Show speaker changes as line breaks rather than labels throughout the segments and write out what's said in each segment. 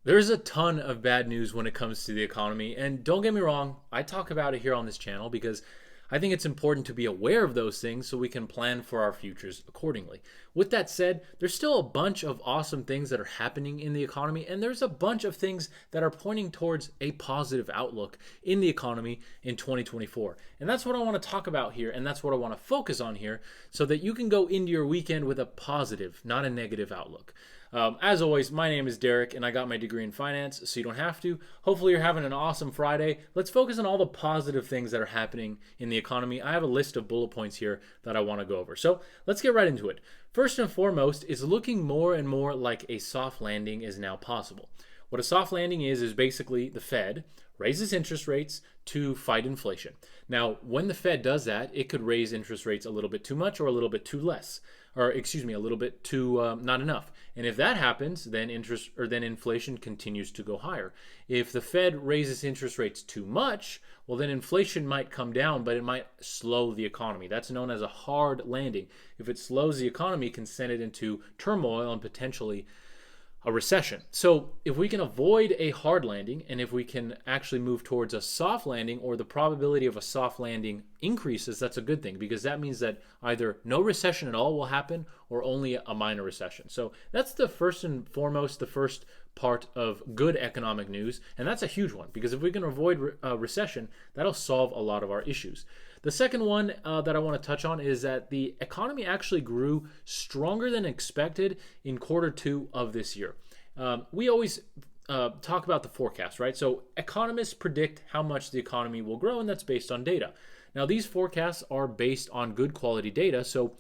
There's a ton of bad news when it comes to the economy, and don't get me wrong, I talk about it here on this channel because I think it's important to be aware of those things so we can plan for our futures accordingly. With that said, there's still a bunch of awesome things that are happening in the economy, and there's a bunch of things that are pointing towards a positive outlook in the economy in 2024. And that's what I want to talk about here, and that's what I want to focus on here so that you can go into your weekend with a positive, not a negative outlook. As always, my name is Derek, and I got my degree in finance, so you don't have to. Hopefully, you're having an awesome Friday. Let's focus on all the positive things that are happening in the economy. I have a list of bullet points here that I want to go over. So let's get right into it. First and foremost, it's looking more and more like a soft landing is now possible. What a soft landing is basically the Fed raises interest rates to fight inflation. Now, when the Fed does that, it could raise interest rates a little bit too much or a little bit too less, or excuse me, a little bit too not enough. And if that happens, then inflation continues to go higher. If the Fed raises interest rates too much, well, then inflation might come down, but it might slow the economy. That's known as a hard landing. If it slows the economy, it can send it into turmoil and potentially a recession. So if we can avoid a hard landing and if we can actually move towards a soft landing, or the probability of a soft landing increases, that's a good thing, because that means that either no recession at all will happen or only a minor recession. So that's the first and foremost, the first part of good economic news, and that's a huge one, because if we can avoid recession, that'll solve a lot of our issues. The second one that I want to touch on is that the economy actually grew stronger than expected in quarter two of this year. We always talk about the forecast, right? So economists predict how much the economy will grow, and that's based on data. Now, these forecasts are based on good quality data. So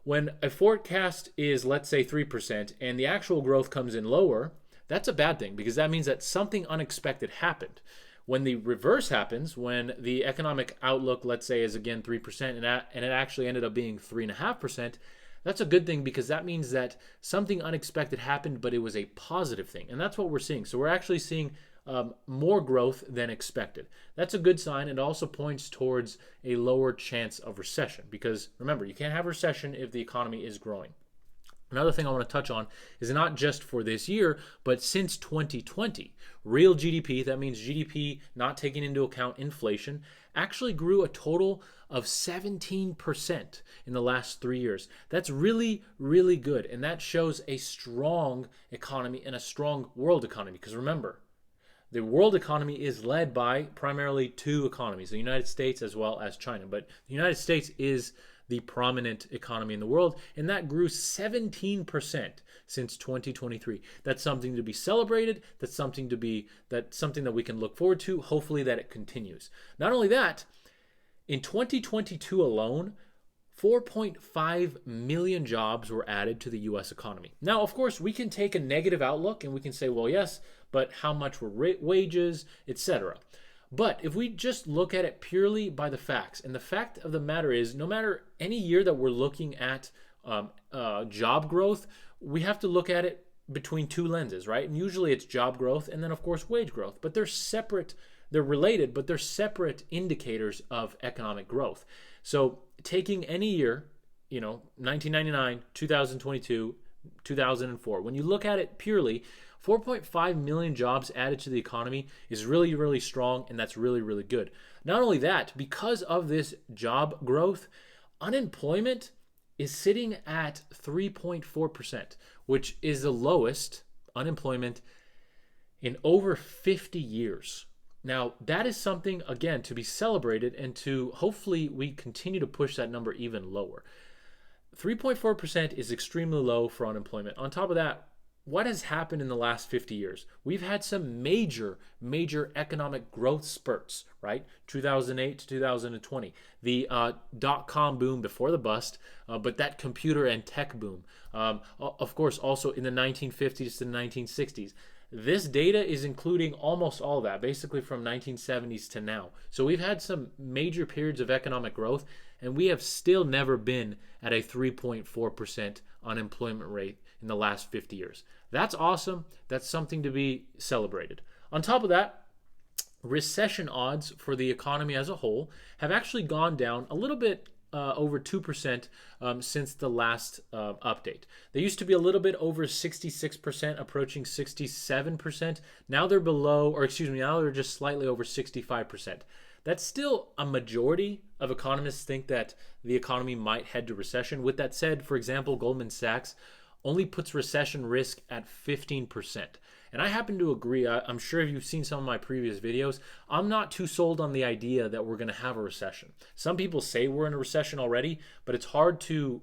when a forecast is, let's say, 3% and the actual growth comes in lower, that's a bad thing, because that means that something unexpected happened. When the reverse happens, when the economic outlook, let's say, is again 3% and it actually ended up being 3.5%, that's a good thing, because that means that something unexpected happened, but it was a positive thing. And that's what we're seeing. So we're actually seeing more growth than expected. That's a good sign. It also points towards a lower chance of recession, because remember, you can't have recession if the economy is growing. Another thing I want to touch on is not just for this year, but since 2020, real GDP, that means GDP not taking into account inflation, actually grew a total of 17% in the last 3 years. That's really, really good. And that shows a strong economy and a strong world economy. Because remember, the world economy is led by primarily two economies, the United States as well as China. But the United States is the prominent economy in the world, and that grew 17% since 2023. That's something to be celebrated. That's something that we can look forward to. Hopefully that it continues. Not only that, in 2022 alone, 4.5 million jobs were added to the US economy. Now, of course, we can take a negative outlook and we can say, well, yes, but how much were wages, etc. But if we just look at it purely by the facts, and the fact of the matter is, no matter any year that we're looking at job growth, we have to look at it between two lenses, right? And usually it's job growth and then, of course, wage growth. But they're separate. They're related, but they're separate indicators of economic growth. So taking any year, 1999, 2022, 2004, when you look at it purely, 4.5 million jobs added to the economy is really, really strong, and that's really, really good. Not only that, because of this job growth, unemployment is sitting at 3.4%, which is the lowest unemployment in over 50 years. Now, that is something, again, to be celebrated, and to hopefully we continue to push that number even lower. 3.4% is extremely low for unemployment. On top of that, what has happened in the last 50 years? We've had some major economic growth spurts, right? 2008 to 2020, the dot-com boom before the bust, but that computer and tech boom. Of course, also in the 1950s to the 1960s. This data is including almost all of that, basically from 1970s to now. So we've had some major periods of economic growth, and we have still never been at a 3.4% unemployment rate in the last 50 years. That's awesome. That's something to be celebrated. On top of that, recession odds for the economy as a whole have actually gone down a little bit over 2% since the last update. They used to be a little bit over 66%, approaching 67%. Now they're below, or excuse me, now they're just slightly over 65%. That's still a majority of economists think that the economy might head to recession. With that said, for example, Goldman Sachs only puts recession risk at 15%. And I happen to agree. I'm sure if you've seen some of my previous videos, I'm not too sold on the idea that we're going to have a recession. Some people say we're in a recession already, but it's hard to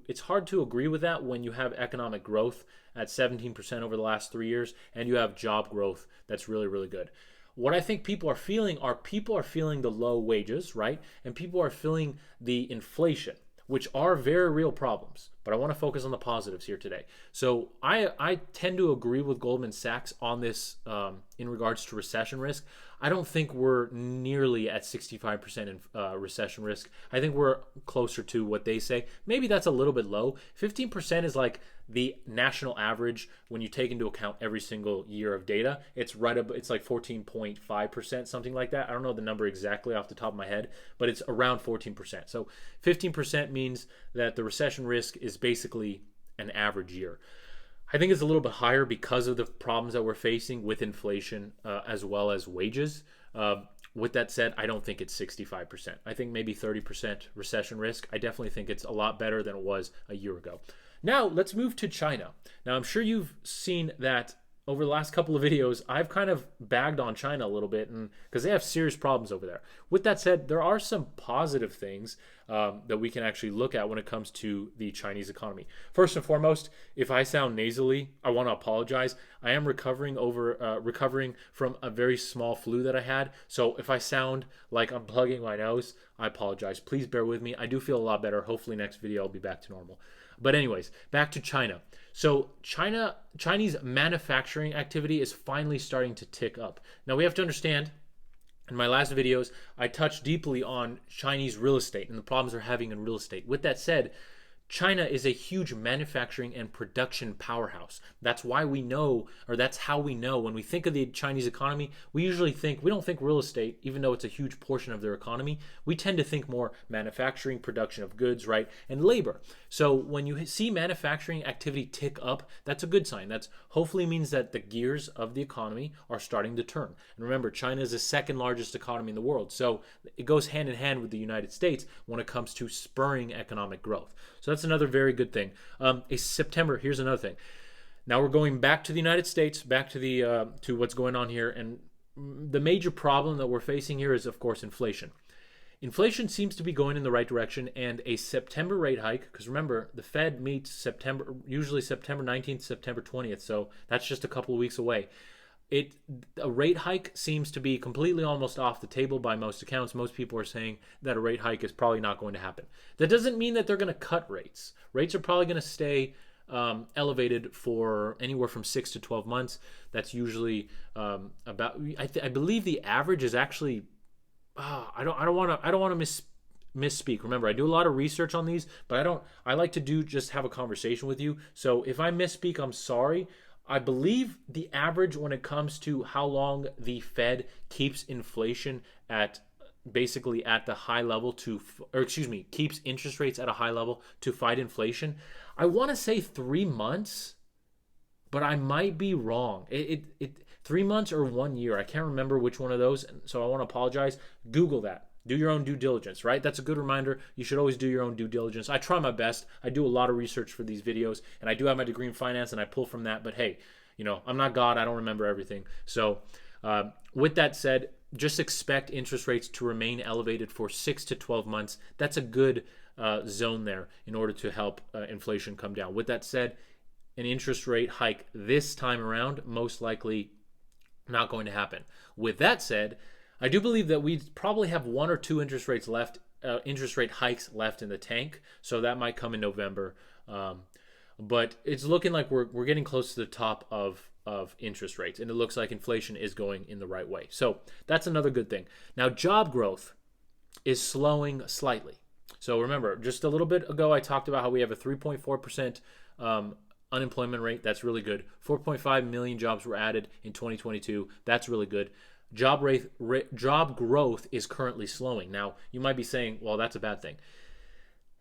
agree with that when you have economic growth at 17% over the last 3 years and you have job growth that's really, really good. What I think people are feeling the low wages, right? And people are feeling the inflation, which are very real problems. But I want to focus on the positives here today. So I tend to agree with Goldman Sachs on this in regards to recession risk. I don't think we're nearly at 65% in recession risk. I think we're closer to what they say. Maybe that's a little bit low. 15% is like the national average when you take into account every single year of data. It's right up, it's like 14.5%, something like that. I don't know the number exactly off the top of my head, but it's around 14%. So 15% means that the recession risk is basically an average year. I think it's a little bit higher because of the problems that we're facing with inflation as well as wages. With that said, I don't think it's 65%. I think maybe 30% recession risk. I definitely think it's a lot better than it was a year ago. Now, let's move to China. Now, I'm sure you've seen that over the last couple of videos, I've kind of bagged on China a little bit and because they have serious problems over there. With that said, there are some positive things that we can actually look at when it comes to the Chinese economy. First and foremost, if I sound nasally, I want to apologize. I am recovering from a very small flu that I had. So if I sound like I'm plugging my nose, I apologize. Please bear with me. I do feel a lot better. Hopefully next video I'll be back to normal. But anyways, back to China. So Chinese manufacturing activity is finally starting to tick up. Now we have to understand, in my last videos, I touched deeply on Chinese real estate and the problems they're having in real estate. With that said, China is a huge manufacturing and production powerhouse. That's why we know, or that's how we know when we think of the Chinese economy, we don't think real estate, even though it's a huge portion of their economy. We tend to think more manufacturing, production of goods, right? And labor. So when you see manufacturing activity tick up, that's a good sign. That's hopefully means that the gears of the economy are starting to turn. And remember, China is the second largest economy in the world. So it goes hand in hand with the United States when it comes to spurring economic growth. So that's another very good thing. September, here's another thing. Now we're going back to the United States, back to the to what's going on here, and the major problem that we're facing here is, of course, inflation. Inflation seems to be going in the right direction, and a September rate hike, because remember, the Fed meets usually September 19th, September 20th, so that's just a couple of weeks away. A rate hike seems to be completely almost off the table by most accounts. Most people are saying that a rate hike is probably not going to happen. That doesn't mean that they're going to cut rates. Rates are probably going to stay elevated for anywhere from 6 to 12 months. That's usually about. I believe the average is actually. I don't want to misspeak. Remember, I do a lot of research on these, but I like to just have a conversation with you. So if I misspeak, I'm sorry. I believe the average when it comes to how long the Fed keeps inflation at basically at the high level keeps interest rates at a high level to fight inflation. I want to say 3 months, but I might be wrong. 3 months or 1 year. I can't remember which one of those, so I want to apologize. Google that. Do your own due diligence, right? That's a good reminder. You should always do your own due diligence. I try my best. I do a lot of research for these videos, and I do have my degree in finance, and I pull from that. But hey, I'm not God. I don't remember everything. So with that said, just expect interest rates to remain elevated for 6 to 12 months. That's a good zone there in order to help inflation come down. With that said, an interest rate hike this time around, most likely not going to happen. With that said, I do believe that we probably have 1 or 2 interest rate hikes left in the tank, so that might come in November. But it's looking like we're getting close to the top of interest rates, and it looks like inflation is going in the right way. So that's another good thing. Now, job growth is slowing slightly. So remember, just a little bit ago, I talked about how we have a 3.4% unemployment rate. That's really good. 4.5 million jobs were added in 2022. That's really good. Job growth is currently slowing. Now, you might be saying, well, that's a bad thing.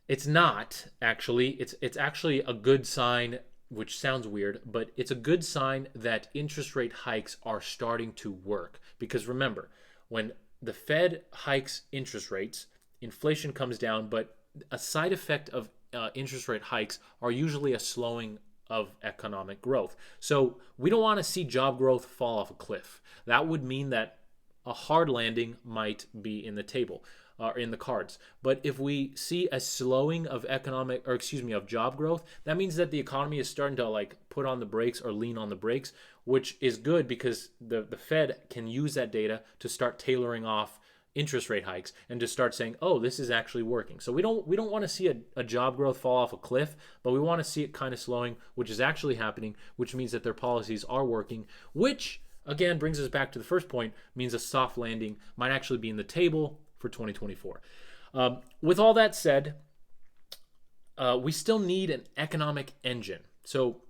It's not actually. It's actually a good sign, which sounds weird, but it's a good sign that interest rate hikes are starting to work. Because remember, when the Fed hikes interest rates, inflation comes down, but a side effect of interest rate hikes are usually a slowing of economic growth. So we don't want to see job growth fall off a cliff. That would mean that a hard landing might be in the table or in the cards. But if we see a slowing of of job growth, that means that the economy is starting to like put on the brakes or lean on the brakes, which is good because the Fed can use that data to start tailoring off interest rate hikes and to start saying, oh, this is actually working. So we don't want to see a job growth fall off a cliff, but we want to see it kind of slowing, which is actually happening, which means that their policies are working, which again brings us back to the first point, means a soft landing might actually be in the table for 2024. With all that said, we still need an economic engine. So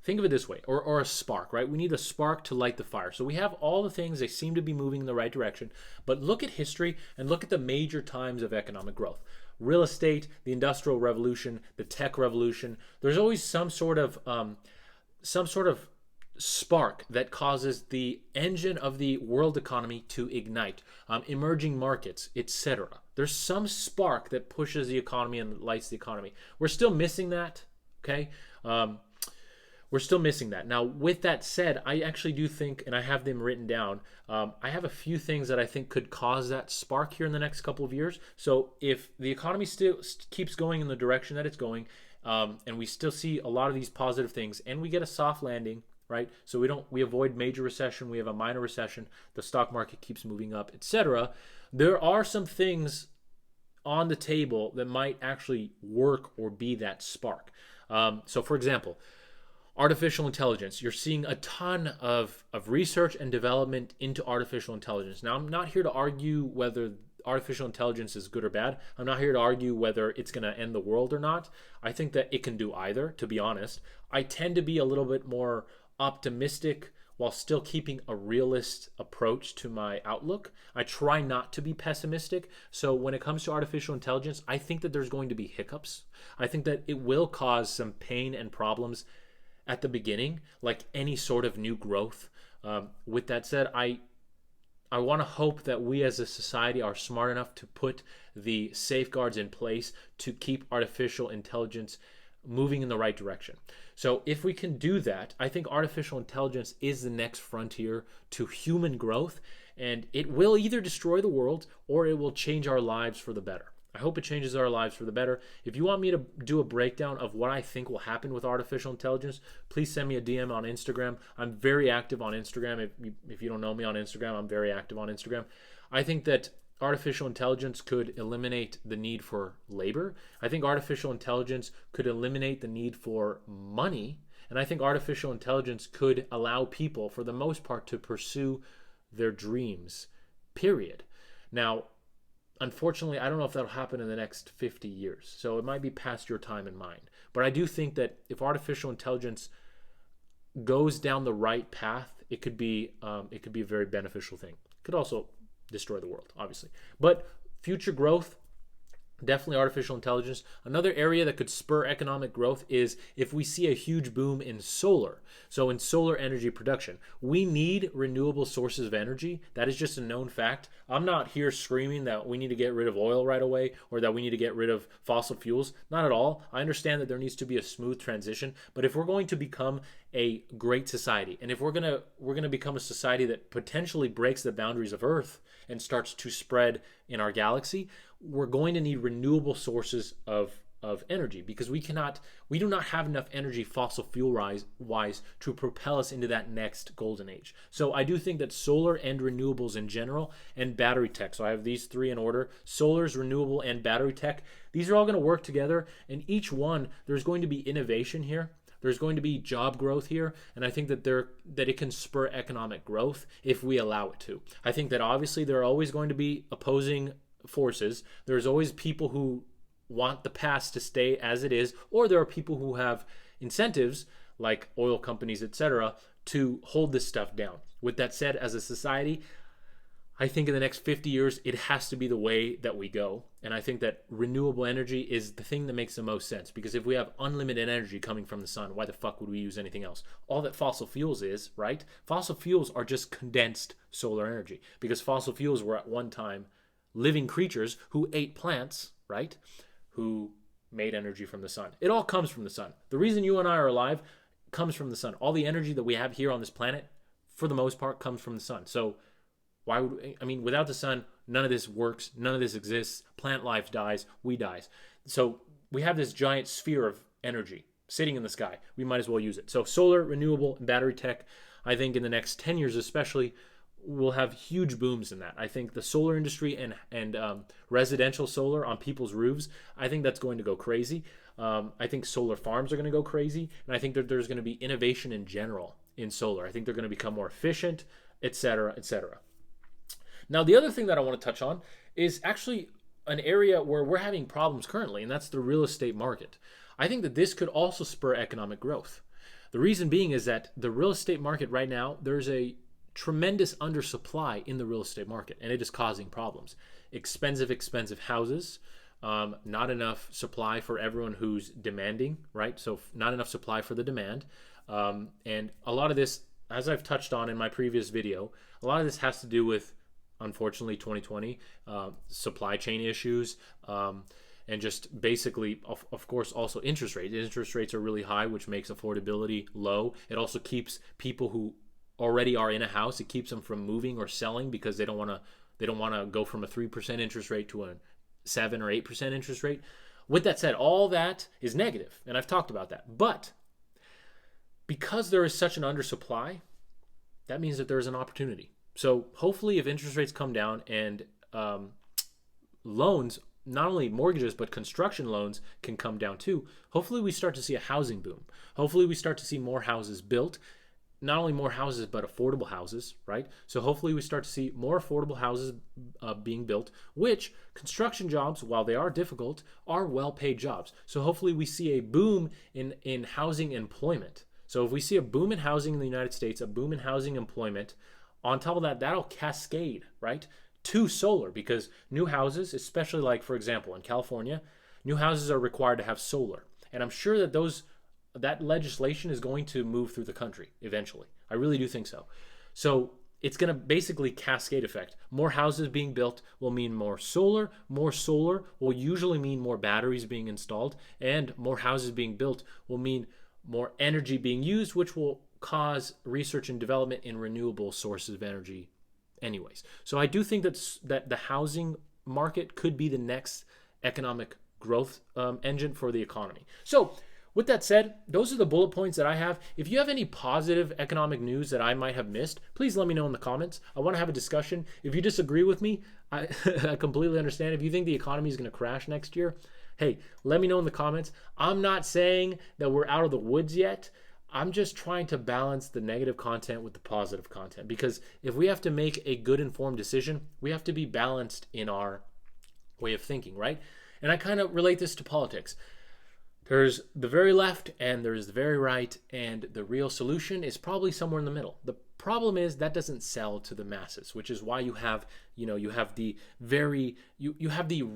think of it this way, or a spark, right? We need a spark to light the fire. So we have all the things, they seem to be moving in the right direction, but look at history and look at the major times of economic growth. Real estate, the Industrial Revolution, the tech revolution. There's always some sort of spark that causes the engine of the world economy to ignite, emerging markets, etc. There's some spark that pushes the economy and lights the economy. We're still missing that, okay? We're still missing that. Now, with that said, I actually do think, and I have them written down, I have a few things that I think could cause that spark here in the next couple of years. So if the economy still keeps going in the direction that it's going, and we still see a lot of these positive things, and we get a soft landing, right? So we avoid major recession, we have a minor recession, the stock market keeps moving up, etc. There are some things on the table that might actually work or be that spark. So for example, artificial intelligence. You're seeing a ton of research and development into artificial intelligence. Now, I'm not here to argue whether artificial intelligence is good or bad. I'm not here to argue whether it's going to end the world or not. I think that it can do either, to be honest. I tend to be a little bit more optimistic while still keeping a realist approach to my outlook. I try not to be pessimistic. So when it comes to artificial intelligence, I think that there's going to be hiccups. I think that it will cause some pain and problems at the beginning, like any sort of new growth. With that said, I want to hope that we as a society are smart enough to put the safeguards in place to keep artificial intelligence moving in the right direction. So if we can do that, I think artificial intelligence is the next frontier to human growth, and it will either destroy the world or it will change our lives for the better. I hope it changes our lives for the better. If you want me to do a breakdown of what I think will happen with artificial intelligence, please send me a DM on Instagram. I'm very active on Instagram. If you don't know me on Instagram, I'm very active on Instagram. I think that artificial intelligence could eliminate the need for labor. I think artificial intelligence could eliminate the need for money. And I think artificial intelligence could allow people, for the most part, to pursue their dreams, period. Now, unfortunately, I don't know if that'll happen in the next 50 years. So it might be past your time and mine. But I do think that if artificial intelligence goes down the right path, it could be a very beneficial thing. It could also destroy the world, obviously. But future growth, definitely artificial intelligence. Another area that could spur economic growth is if we see a huge boom in solar. So in solar energy production, we need renewable sources of energy. That is just a known fact. I'm not here screaming that we need to get rid of oil right away or that we need to get rid of fossil fuels. Not at all. I understand that there needs to be a smooth transition, but if we're going to become a great society, and if we're going to become a society that potentially breaks the boundaries of Earth and starts to spread in our galaxy, we're going to need renewable sources of energy, because we do not have enough energy fossil fuel wise to propel us into that next golden age. So I do think that solar and renewables in general, and battery tech, so I have these three in order: solar's, renewable, and battery tech. These are all going to work together, and each one, there's going to be innovation here. There's going to be job growth here, and I think that it can spur economic growth if we allow it to. I think that obviously there are always going to be opposing forces. There's always people who want the past to stay as it is, or there are people who have incentives, like oil companies, etc., to hold this stuff down. With that said, as a society, I think in the next 50 years, it has to be the way that we go. And I think that renewable energy is the thing that makes the most sense. Because if we have unlimited energy coming from the sun, why the fuck would we use anything else? All that fossil fuels is, right? Fossil fuels are just condensed solar energy. Because fossil fuels were at one time living creatures who ate plants, right? Who made energy from the sun. It all comes from the sun. The reason you and I are alive comes from the sun. All the energy that we have here on this planet, for the most part, comes from the sun. So why would, I mean, without the sun, none of this works, none of this exists. Plant life dies, we dies. So we have this giant sphere of energy sitting in the sky. We might as well use it. So solar, renewable, and battery tech, I think in the next 10 years especially, we'll have huge booms in that. I think the solar industry and residential solar on people's roofs, I think that's going to go crazy. I think solar farms are going to go crazy. And I think that there's going to be innovation in general in solar. I think they're going to become more efficient, et cetera, et cetera. Now, the other thing that I want to touch on is actually an area where we're having problems currently, and that's the real estate market. I think that this could also spur economic growth. The reason being is that the real estate market right now, there's a tremendous undersupply in the real estate market, and it is causing problems. Expensive houses, not enough supply for everyone who's demanding, right? So not enough supply for the demand. And a lot of this, as I've touched on in my previous video, a lot of this has to do with, unfortunately, 2020, supply chain issues, and just basically, of course, also interest rates. Interest rates are really high, which makes affordability low. It also keeps people who already are in a house, it keeps them from moving or selling because they don't want to go from a 3% interest rate to a 7 or 8% interest rate. With that said, all that is negative, and I've talked about that. But because there is such an undersupply, that means that there is an opportunity. So hopefully if interest rates come down and loans, not only mortgages, but construction loans can come down too, hopefully we start to see a housing boom. Hopefully we start to see more houses built. Not only more houses, but affordable houses, right? So hopefully we start to see more affordable houses being built, which construction jobs, while they are difficult, are well-paid jobs. So hopefully we see a boom in housing employment. So if we see a boom in housing in the United States, a boom in housing employment, on top of that, that'll cascade, right, to solar, because new houses, especially like, for example, in California, new houses are required to have solar. And I'm sure that that legislation is going to move through the country eventually. I really do think so. So it's going to basically cascade effect. More houses being built will mean more solar. More solar will usually mean more batteries being installed. And more houses being built will mean more energy being used, which will cause research and development in renewable sources of energy anyways. So I do think that the housing market could be the next economic growth engine for the economy. So with that said, those are the bullet points that I have. If you have any positive economic news that I might have missed, please let me know in the comments. I want to have a discussion. If you disagree with me, I completely understand. If you think the economy is going to crash next year, hey, let me know in the comments. I'm not saying that we're out of the woods yet. I'm just trying to balance the negative content with the positive content, because if we have to make a good informed decision, we have to be balanced in our way of thinking, right? And I kind of relate this to politics. There's the very left and there's the very right, and the real solution is probably somewhere in the middle. The problem is that doesn't sell to the masses, which is why you have the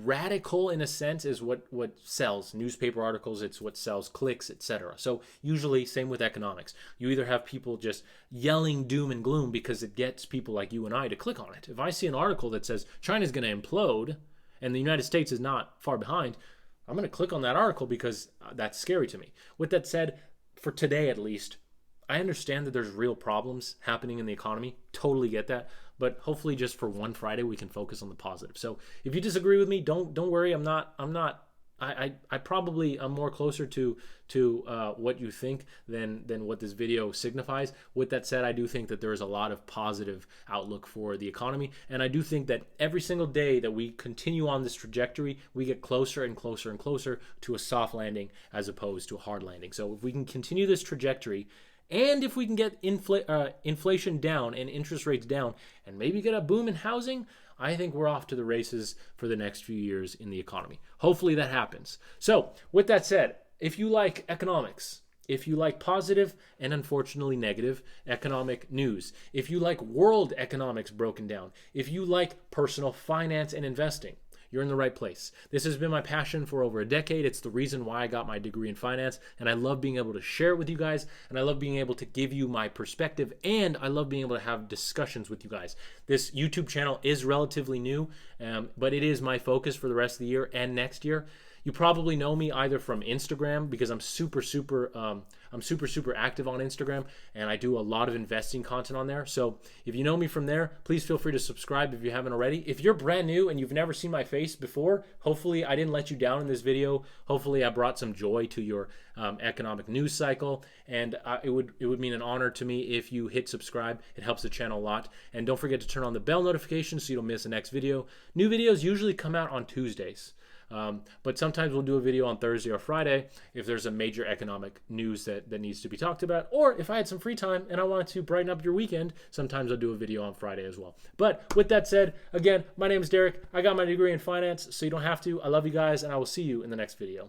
radical, in a sense, is what sells newspaper articles. It's what sells clicks, etc. So usually, same with economics. You either have people just yelling doom and gloom because it gets people like you and I to click on it. If I see an article that says China's going to implode and the United States is not far behind, I'm going to click on that article because that's scary to me. With that said, for today at least, I understand that there's real problems happening in the economy. Totally get that. But hopefully just for one Friday, we can focus on the positive. So if you disagree with me, don't worry. I probably am more closer to what you think than what this video signifies. With that said, I do think that there is a lot of positive outlook for the economy, and I do think that every single day that we continue on this trajectory, we get closer and closer and closer to a soft landing as opposed to a hard landing. So if we can continue this trajectory, and if we can get inflation down and interest rates down, and maybe get a boom in housing, I think we're off to the races for the next few years in the economy. Hopefully that happens. So with that said, if you like economics, if you like positive and unfortunately negative economic news, if you like world economics broken down, if you like personal finance and investing, you're in the right place. This has been my passion for over a decade. It's the reason why I got my degree in finance, and I love being able to share it with you guys, and I love being able to give you my perspective, and I love being able to have discussions with you guys. This YouTube channel is relatively new, but it is my focus for the rest of the year and next year. You probably know me either from Instagram, because I'm super active on Instagram, and I do a lot of investing content on there. So if you know me from there, please feel free to subscribe if you haven't already. If you're brand new and you've never seen my face before, hopefully I didn't let you down in this video. Hopefully I brought some joy to your economic news cycle, and it would mean an honor to me if you hit subscribe. It helps the channel a lot. And don't forget to turn on the bell notification so you don't miss the next video. New videos usually come out on Tuesdays. But sometimes we'll do a video on Thursday or Friday if there's a major economic news that needs to be talked about. Or if I had some free time and I wanted to brighten up your weekend, sometimes I'll do a video on Friday as well. But with that said, again, my name is Derek. I got my degree in finance, so you don't have to. I love you guys, and I will see you in the next video.